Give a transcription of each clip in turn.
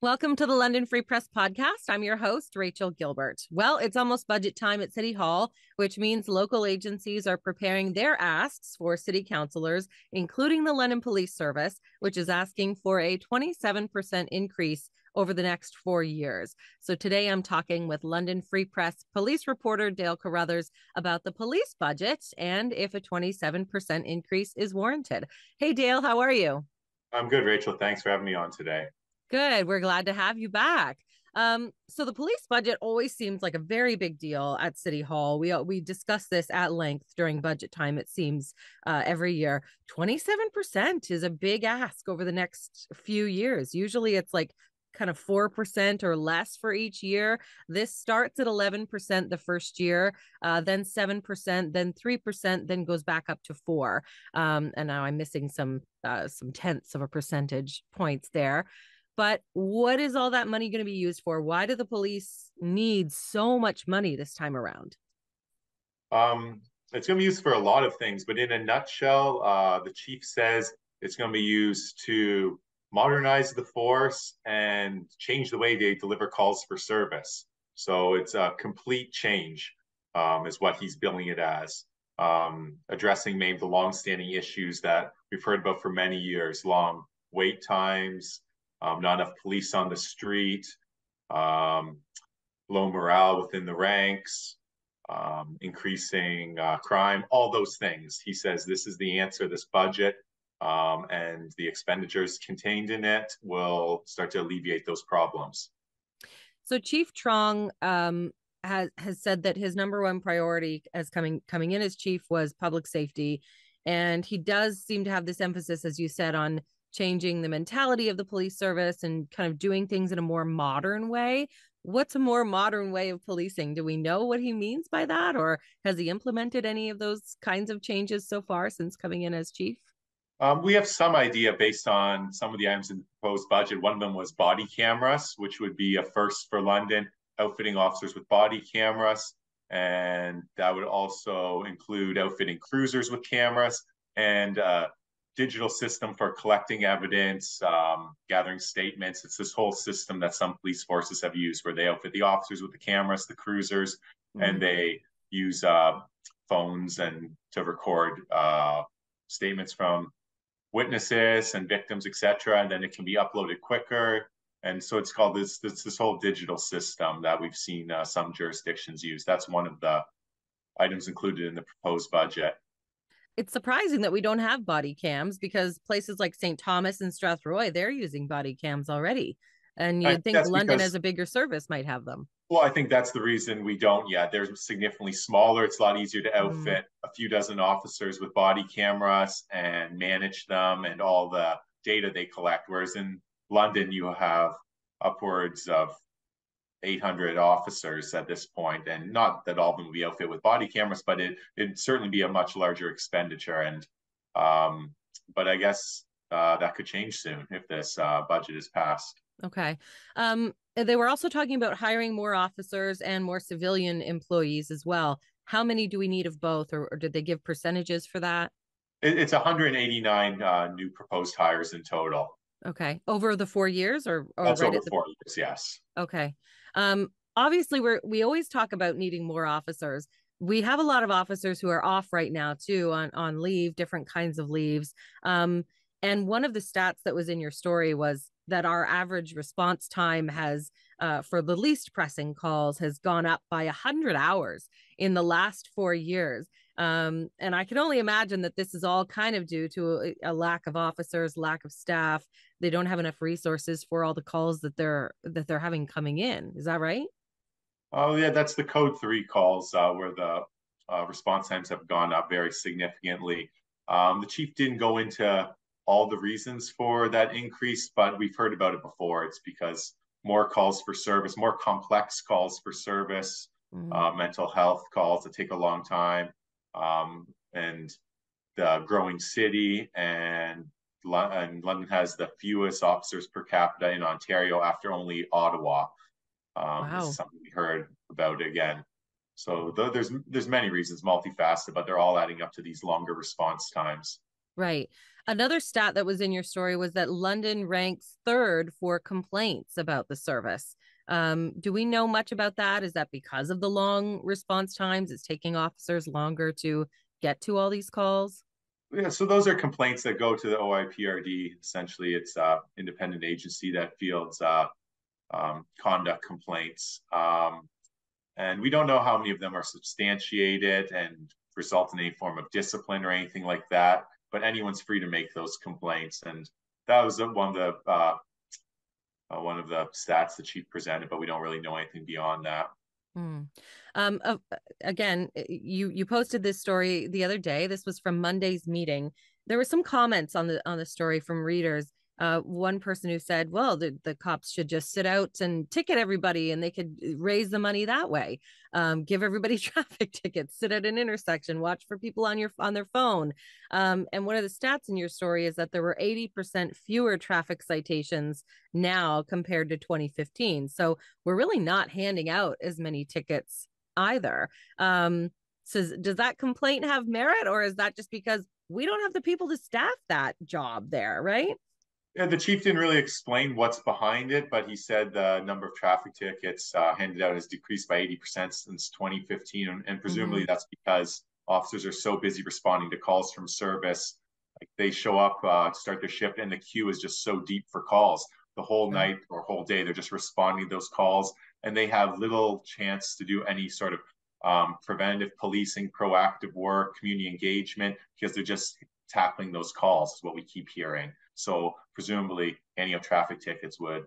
Welcome to the London Free Press Podcast. I'm your host, Rachel Gilbert. Well, it's almost budget time at City Hall, which means local agencies are preparing their asks for city councillors, including the London Police Service, which is asking for a 27% increase over the next 4 years. So today I'm talking with London Free Press police reporter Dale Carruthers about the police budget and if a 27% increase is warranted. Hey, Dale, how are you? I'm good, Rachel. Thanks for having me on today. Good. We're glad to have you back. So the police budget always seems like a very big deal at City Hall. We discuss this at length during budget time. It seems every year. 27% is a big ask over the next few years. Usually, it's like kind of 4% or less for each year. This starts at 11% the first year, then 7%, then 3%, then goes back up to 4. And now I'm missing some tenths of a percentage points there. But what is all that money going to be used for? Why do the police need so much money this time around? It's going to be used for a lot of things, but in a nutshell, the chief says it's going to be used to modernize the force and change the way they deliver calls for service. So it's a complete change, is what he's billing it as, addressing maybe the longstanding issues that we've heard about for many years: long wait times, not enough police on the street, low morale within the ranks, increasing crime, all those things. He says this is the answer, this budget, and the expenditures contained in it will start to alleviate those problems. So Chief Trong has said that his number one priority as coming in as chief was public safety, and he does seem to have this emphasis, as you said, on changing the mentality of the police service and kind of doing things in a more modern way. What's a more modern way of policing? Do we know what he means by that, or has he implemented any of those kinds of changes so far since coming in as chief? We have some idea based on some of the items in the proposed budget. One of them was body cameras, which would be a first for London, outfitting officers with body cameras. And that would also include outfitting cruisers with cameras and digital system for collecting evidence, gathering statements. It's this whole system that some police forces have used where they outfit the officers with the cameras, the cruisers, and they use phones and to record statements from witnesses and victims, etc. And then it can be uploaded quicker. And so it's called this whole digital system that we've seen some jurisdictions use. That's one of the items included in the proposed budget. It's surprising that we don't have body cams because places like St. Thomas and Strathroy, they're using body cams already. And you'd think That's London, because, as a bigger service, might have them. well, I think that's the reason we don't yet. They're significantly smaller. It's a lot easier to outfit a few dozen officers with body cameras and manage them and all the data they collect. Whereas in London, you have upwards of 800 officers at this point, and not that all of them will be outfitted with body cameras, but it'd certainly be a much larger expenditure. And but I guess that could change soon if this budget is passed. Okay. They were also talking about hiring more officers and more civilian employees as well. How many do we need of both, or did they give percentages for that? It's 189 new proposed hires in total. Okay. Over the 4 years or That's right over at the 4 years, yes. Okay. Obviously we always talk about needing more officers. We have a lot of officers who are off right now too on leave, different kinds of leaves. And one of the stats that was in your story was that our average response time has for the least pressing calls has gone up by 100 hours in the last 4 years. And I can only imagine that this is all kind of due to a lack of officers, lack of staff. They don't have enough resources for all the calls that they're having coming in. Is that right? Oh, yeah, that's the code 3 calls where the response times have gone up very significantly. The chief didn't go into all the reasons for that increase, but we've heard about it before. It's because more calls for service, more complex calls for service, mental health calls that take a long time, and the growing city, and London has the fewest officers per capita in Ontario after only Ottawa. This is Wow. something we heard about again. So there's many reasons, multifaceted, but they're all adding up to these longer response times. Right. Another stat that was in your story was that London ranks third for complaints about the service. Do we know much about that? Is that because of the long response times? It's taking officers longer to get to all these calls? Yeah, so those are complaints that go to the OIPRD. Essentially, it's an independent agency that fields conduct complaints. And we don't know how many of them are substantiated and result in any form of discipline or anything like that. But anyone's free to make those complaints. And that was one of the stats the chief presented, but we don't really know anything beyond that. Hmm. Again, you posted this story the other day. This was from Monday's meeting. There were some comments on the story from readers. One person who said, "Well, the cops should just sit out and ticket everybody, and they could raise the money that way. Give everybody traffic tickets, sit at an intersection, watch for people on their phone." And one of the stats in your story is that there were 80% fewer traffic citations now compared to 2015. So we're really not handing out as many tickets either. So does that complaint have merit, or is that just because we don't have the people to staff that job there, right? Yeah, the chief didn't really explain what's behind it, but he said the number of traffic tickets handed out has decreased by 80% since 2015. And presumably Mm-hmm. that's because officers are so busy responding to calls from service. Like they show up to start their shift, and the queue is just so deep for calls. The whole Sure. night or whole day, they're just responding to those calls, and they have little chance to do any sort of preventative policing, proactive work, community engagement, because they're just tackling those calls, is what we keep hearing. So presumably, handing out traffic tickets would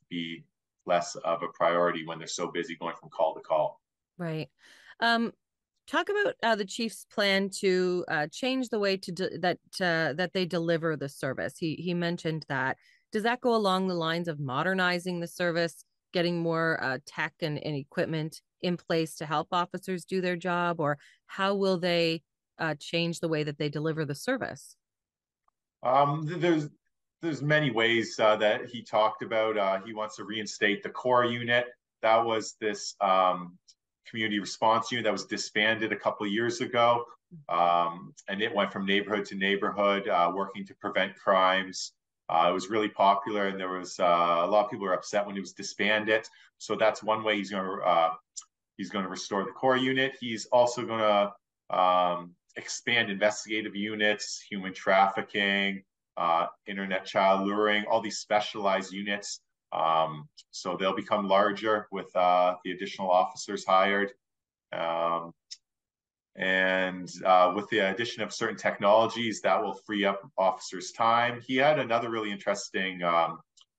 be less of a priority when they're so busy going from call to call. Right. Um, Talk about the chief's plan to change the way that they deliver the service. He mentioned that. Does that go along the lines of modernizing the service, getting more tech and equipment in place to help officers do their job, or how will they change the way that they deliver the service? There's many ways that he talked about. He wants to reinstate the core unit. That was this community response unit that was disbanded a couple of years ago, and it went from neighborhood to neighborhood, working to prevent crimes. It was really popular, and there was a lot of people were upset when it was disbanded. So that's one way he's going to restore the core unit. He's also going to expand investigative units, human trafficking, internet child luring, all these specialized units. So they'll become larger with the additional officers hired. And with the addition of certain technologies, that will free up officers' time. He had another really interesting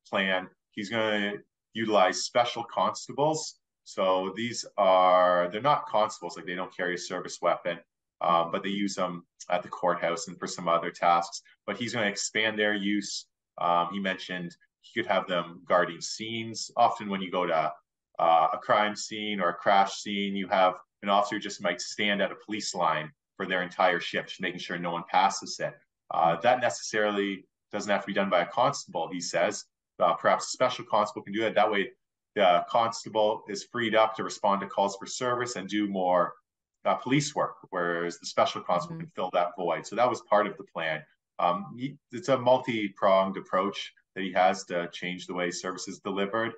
plan. He's going to utilize special constables. So they're not constables, like they don't carry a service weapon, but they use them at the courthouse and for some other tasks. But he's going to expand their use. He mentioned he could have them guarding scenes. Often when you go to a crime scene or a crash scene, you have an officer just might stand at a police line for their entire shift, just making sure no one passes it. That necessarily doesn't have to be done by a constable, he says. Perhaps a special constable can do that. That way, the constable is freed up to respond to calls for service and do more police work, whereas the special constable Mm-hmm. can fill that void. So that was part of the plan. It's a multi-pronged approach that he has to change the way service is delivered.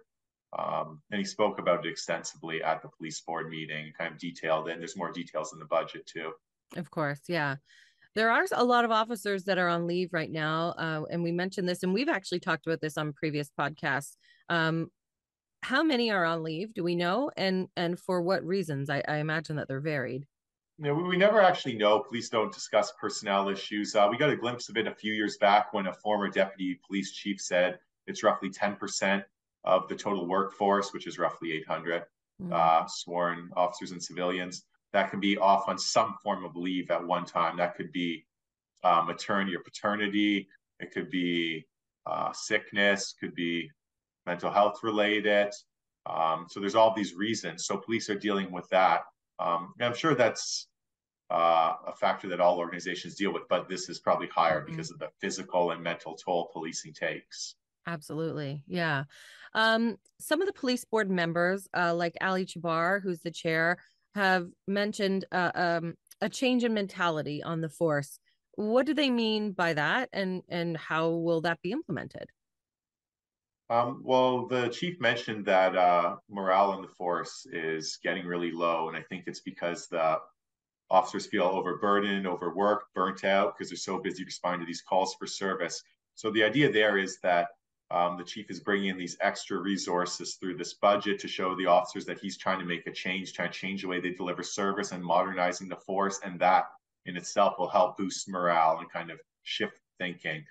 And he spoke about it extensively at the police board meeting, kind of detailed it. And there's more details in the budget too. Of course, yeah. There are a lot of officers that are on leave right now, and we mentioned this, and we've actually talked about this on previous podcasts. Um, how many are on leave? Do we know? And for what reasons? I imagine that they're varied. We never actually know. Police don't discuss personnel issues. We got a glimpse of it a few years back when a former deputy police chief said it's roughly 10% of the total workforce, which is roughly 800 Mm. sworn officers and civilians, that can be off on some form of leave at one time. That could be maternity or paternity. It could be sickness, could be mental health related. So there's all these reasons. So police are dealing with that. And I'm sure that's a factor that all organizations deal with, but this is probably higher Mm-hmm. because of the physical and mental toll policing takes. Absolutely. Yeah. Some of the police board members, like Ali Chabar, who's the chair, have mentioned a change in mentality on the force. What do they mean by that, and how will that be implemented? Well, the chief mentioned that morale in the force is getting really low, and I think it's because the officers feel overburdened, overworked, burnt out because they're so busy responding to these calls for service. So the idea there is that the chief is bringing in these extra resources through this budget to show the officers that he's trying to make a change, trying to change the way they deliver service and modernizing the force, and that in itself will help boost morale and kind of shift thinking.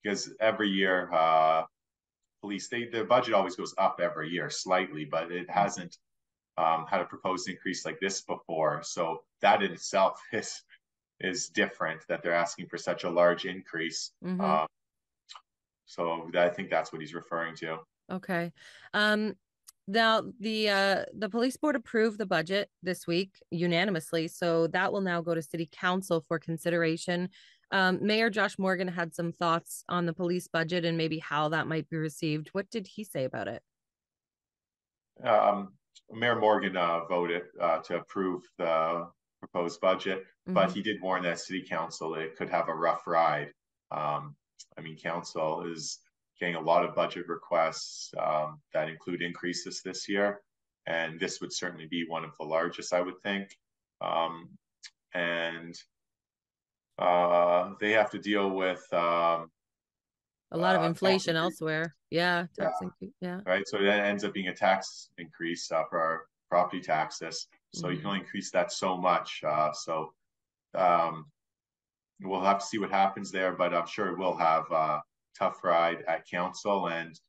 Because every year, the budget always goes up every year slightly, but it hasn't had a proposed increase like this before. So that in itself is different, that they're asking for such a large increase. Mm-hmm. So I think that's what he's referring to. Okay. Now the police board approved the budget this week unanimously, so that will now go to city council for consideration. Mayor Josh Morgan had some thoughts on the police budget and maybe how that might be received. What did he say about it? Mayor Morgan voted to approve the proposed budget, but Mm-hmm. he did warn that city council it could have a rough ride. I mean, council is getting a lot of budget requests that include increases this year, and this would certainly be one of the largest, I would think. And they have to deal with A lot of tax inflation increase. elsewhere. Yeah, Yeah, tax increase. Yeah. right. So it ends up being a tax increase for our property taxes. So you can Mm-hmm. only increase that so much. So um, we'll have to see what happens there, but I'm sure we'll have a tough ride at council. And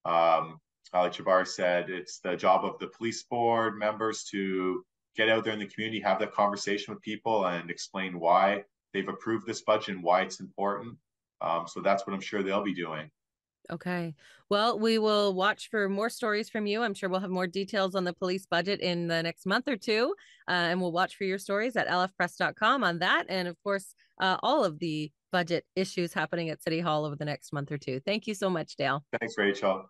like Jabbar said, it's the job of the police board members to get out there in the community, have that conversation with people and explain why they've approved this budget and why it's important. So that's what I'm sure they'll be doing. Okay. Well, we will watch for more stories from you. I'm sure we'll have more details on the police budget in the next month or two. And we'll watch for your stories at lfpress.com on that. And of course, all of the budget issues happening at City Hall over the next month or two. Thank you so much, Dale. Thanks, Rachel.